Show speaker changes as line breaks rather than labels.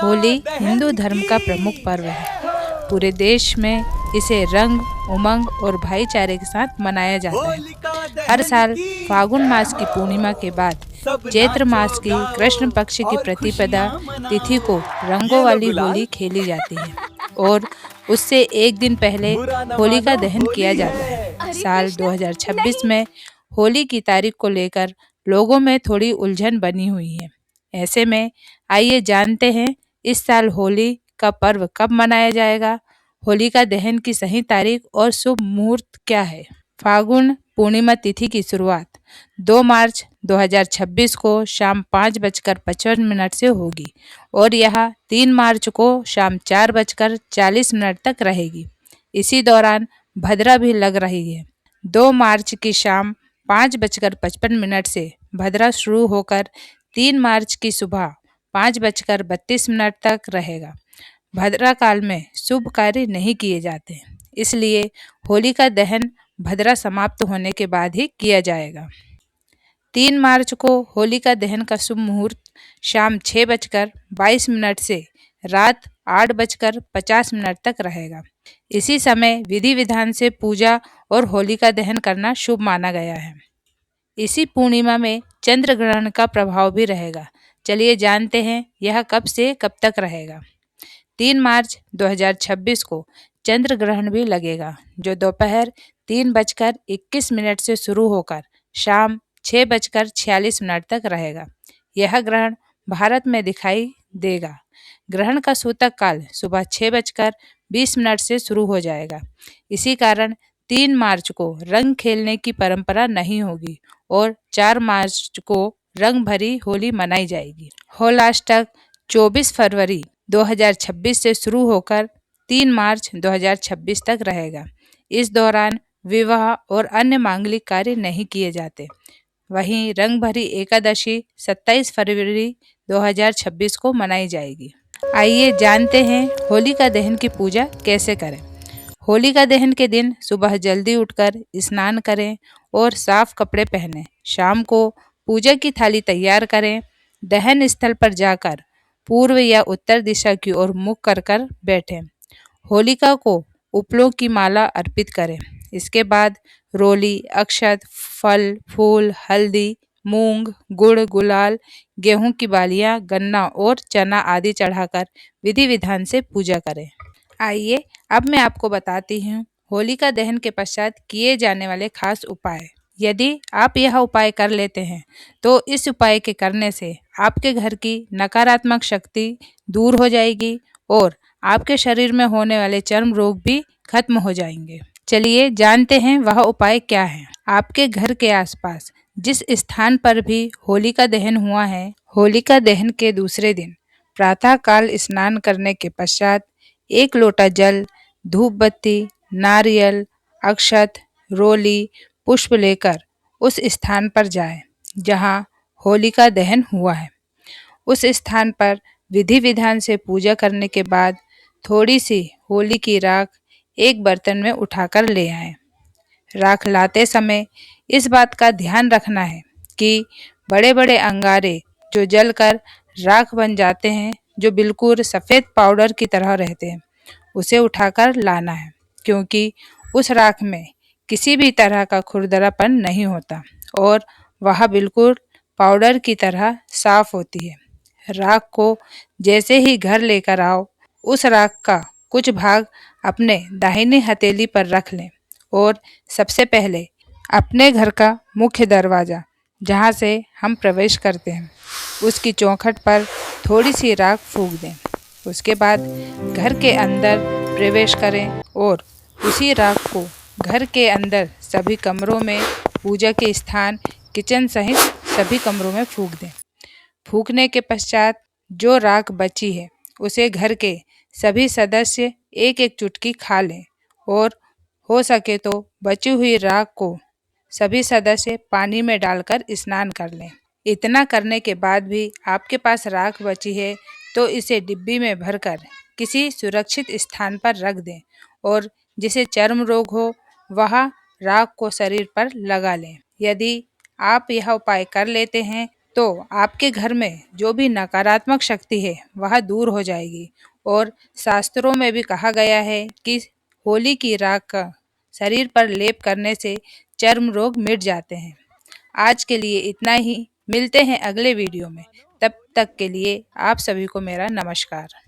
होली हिंदू धर्म का प्रमुख पर्व है। पूरे देश में इसे रंग, उमंग और भाईचारे के साथ मनाया जाता है। हर साल फागुन मास की पूर्णिमा के बाद चैत्र मास की कृष्ण पक्ष की प्रतिपदा तिथि को रंगों वाली होली खेली जाती है और उससे एक दिन पहले होलिका दहन किया जाता है। साल 2026 में होली की तारीख को लेकर लोगों में थोड़ी उलझन बनी हुई है। ऐसे में आइए जानते हैं इस साल होली का पर्व कब मनाया जाएगा, होलिका दहन की सही तारीख और शुभ मुहूर्त क्या है। फागुन पूर्णिमा तिथि की शुरुआत 2 मार्च 2026 को शाम 5:55 से होगी और यह 3 मार्च को शाम 4:40 तक रहेगी। इसी दौरान भद्रा भी लग रही है। 2 मार्च की शाम 5:55 से भद्रा शुरू होकर 3 मार्च की सुबह 5:32 तक रहेगा। भद्रा काल में शुभ कार्य नहीं किए जाते, इसलिए होलिका दहन भद्रा समाप्त होने के बाद ही किया जाएगा। 3 मार्च को होलिका दहन का शुभ मुहूर्त शाम 6:22 से रात 8:50 तक रहेगा। इसी समय विधि विधान से पूजा और होलिका दहन करना शुभ माना गया है। इसी पूर्णिमा में चंद्र ग्रहण का प्रभाव भी रहेगा। चलिए जानते हैं यह कब से कब तक रहेगा। 3 मार्च 2026 को चंद्र ग्रहण भी लगेगा, जो दोपहर 3:21 से शुरू होकर शाम 6:46 तक रहेगा। यह ग्रहण भारत में दिखाई देगा। ग्रहण का सूतक काल सुबह 6:20 से शुरू हो जाएगा। इसी कारण 3 मार्च को रंग खेलने की परंपरा नहीं होगी और 4 मार्च को रंग भरी होली मनाई जाएगी। होलाष्टक 24 फरवरी 2026 से शुरू होकर 3 मार्च 2026 तक रहेगा। इस दौरान विवाह और अन्य मांगलिक कार्य नहीं किए जाते। वहीं रंग भरी एकादशी 27 फरवरी 2026 को मनाई जाएगी। आइए जानते हैं होलिका दहन की पूजा कैसे करें। होलिका दहन के दिन सुबह जल्दी उठकर स्नान करें और साफ कपड़े पहनें। शाम को पूजा की थाली तैयार करें। दहन स्थल पर जाकर पूर्व या उत्तर दिशा की ओर मुख कर कर बैठें। होलिका को उपलों की माला अर्पित करें। इसके बाद रोली, अक्षत, फल, फूल, हल्दी, मूंग, गुड़, गुलाल, गेहूं की बालियां, गन्ना और चना आदि चढ़ाकर विधि विधान से पूजा करें। आइए अब मैं आपको बताती हूँ होलिका दहन के पश्चात किए जाने वाले खास उपाय। यदि आप यह उपाय कर लेते हैं तो इस उपाय के करने से आपके घर की नकारात्मक शक्ति दूर हो जाएगी और आपके शरीर में होने वाले चर्म रोग भी खत्म हो जाएंगे। चलिए जानते हैं वह उपाय क्या है। आपके घर के आसपास जिस स्थान पर भी होलिका दहन हुआ है, होलिका दहन के दूसरे दिन प्रातः काल स्नान करने के पश्चात 1 लोटा जल, धूप बत्ती, नारियल, अक्षत, रोली, पुष्प लेकर उस स्थान पर जाएं जहां होलिका दहन हुआ है। उस स्थान पर विधि विधान से पूजा करने के बाद थोड़ी सी होली की राख एक बर्तन में उठाकर ले आएं। राख लाते समय इस बात का ध्यान रखना है कि बड़े बड़े अंगारे जो जलकर राख बन जाते हैं, जो बिल्कुल सफ़ेद पाउडर की तरह रहते हैं, उसे उठाकर लाना है, क्योंकि उस राख में किसी भी तरह का खुरदरापन नहीं होता और वह बिल्कुल पाउडर की तरह साफ होती है। राख को जैसे ही घर लेकर आओ, उस राख का कुछ भाग अपने दाहिनी हथेली पर रख लें और सबसे पहले अपने घर का मुख्य दरवाज़ा जहाँ से हम प्रवेश करते हैं, उसकी चौखट पर थोड़ी सी राख फूंक दें। उसके बाद घर के अंदर प्रवेश करें और उसी राख को घर के अंदर सभी कमरों में, पूजा के स्थान, किचन सहित सभी कमरों में फूंक दें। फूंकने के पश्चात जो राख बची है उसे घर के सभी सदस्य एक एक चुटकी खा लें और हो सके तो बची हुई राख को सभी सदस्य पानी में डालकर स्नान कर लें। इतना करने के बाद भी आपके पास राख बची है तो इसे डिब्बी में भरकर किसी सुरक्षित स्थान पर रख दें और जिसे चर्म रोग हो वह राख को शरीर पर लगा लें। यदि आप यह उपाय कर लेते हैं तो आपके घर में जो भी नकारात्मक शक्ति है वह दूर हो जाएगी। और शास्त्रों में भी कहा गया है कि होली की राख का शरीर पर लेप करने से चर्म रोग मिट जाते हैं। आज के लिए इतना ही। मिलते हैं अगले वीडियो में। तब तक के लिए आप सभी को मेरा नमस्कार।